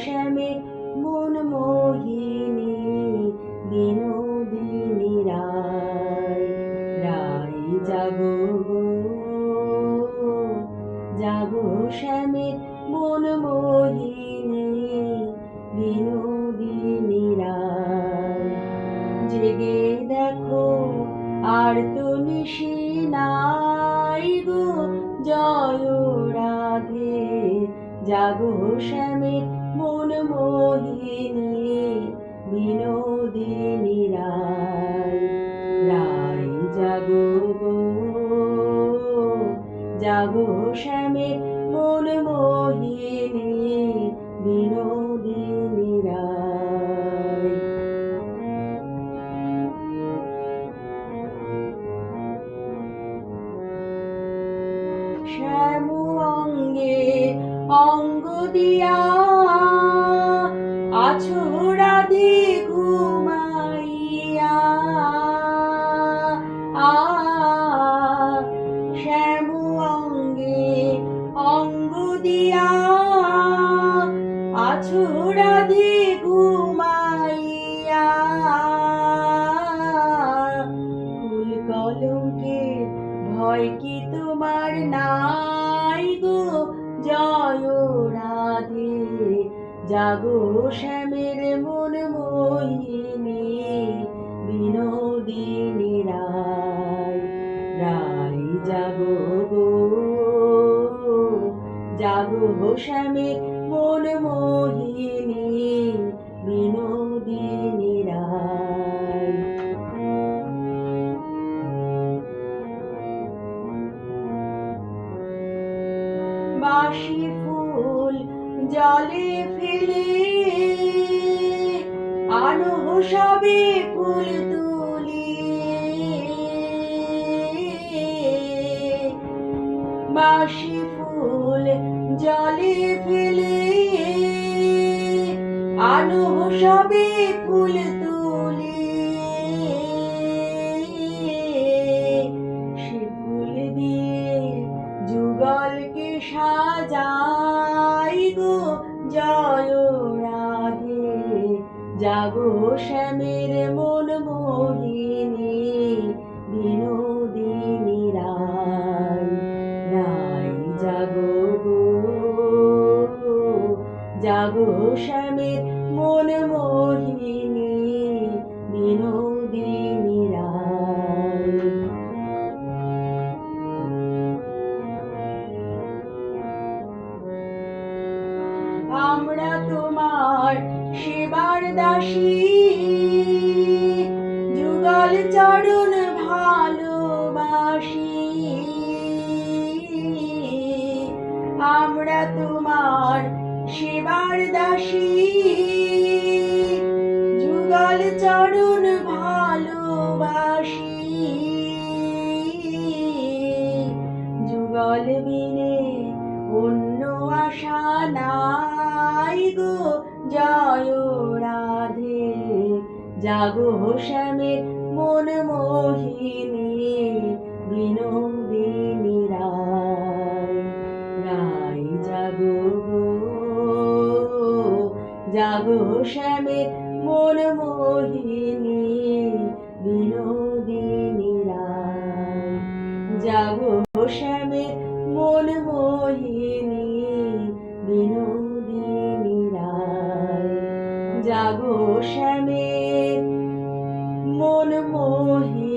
শ্যামের মন মোহিনী বিনোদিনী রায়। রায় জাগো গো, জাগো শ্যামের মন মোহিনী বিনোদিনী রায়। জেগে দেখো আর তো নিশি নাই গো, জয় রাধে। জাগো শ্যামের মন মোহিনী বিনোদিনী রায়। রায় জাগো গো, জাগো শ্যামের মন মোহিনী বিনোদিনী রায়। শ্যাম অঙ্গে অঙ্গ দিয়া আছো রাধে ঘুমাইয়া। শ্যাম অঙ্গে অঙ্গ দিয়া আছো রাধে ঘুমাইয়া। ফুল কলঙ্কে ভয় কি তোমার নাই গো, জয় রাধে। জাগো শ্যামের মন মোহিনী বিনোদিনী রায়। রায় জাগো গো, জাগো শ্যামের মন মোহিনী বিনোদিনী রায়। বাসি ফুল জলে ফেলে আনো সবে ফুল তুলি। বাসি ফুল জলে ফেলে আনো সবে ফুল তুলি। সে ফুল দিয়ে যুগলকে সাজাই গো, জয় রাধে। জাগো শ্যামের মন মোহিনী বিনোদিনী রায়। রায় জাগো গো, জাগো শ্যামের মন মোহিনী বিনোদিনী রায়। আমরা তোমার সেবার দাসী, যুগল চরণ ভালোবাসি। আমরা তোমার সেবার দাসী, যুগল চরণ ভালোবাসি। যুগল বিনে অন্য আশা নাই গো, জয় রাধে। জাগো শ্যামের মন মোহিনী বিনোদিনী রায়। রায় জাগো গো, জাগো শ্যামের মন মোহিনী বিনোদিনী রায়। জাগো শ্যামের মন মোহিনী বিনোদিনী রায়। জাগো শ্যামের মন মোহিনী।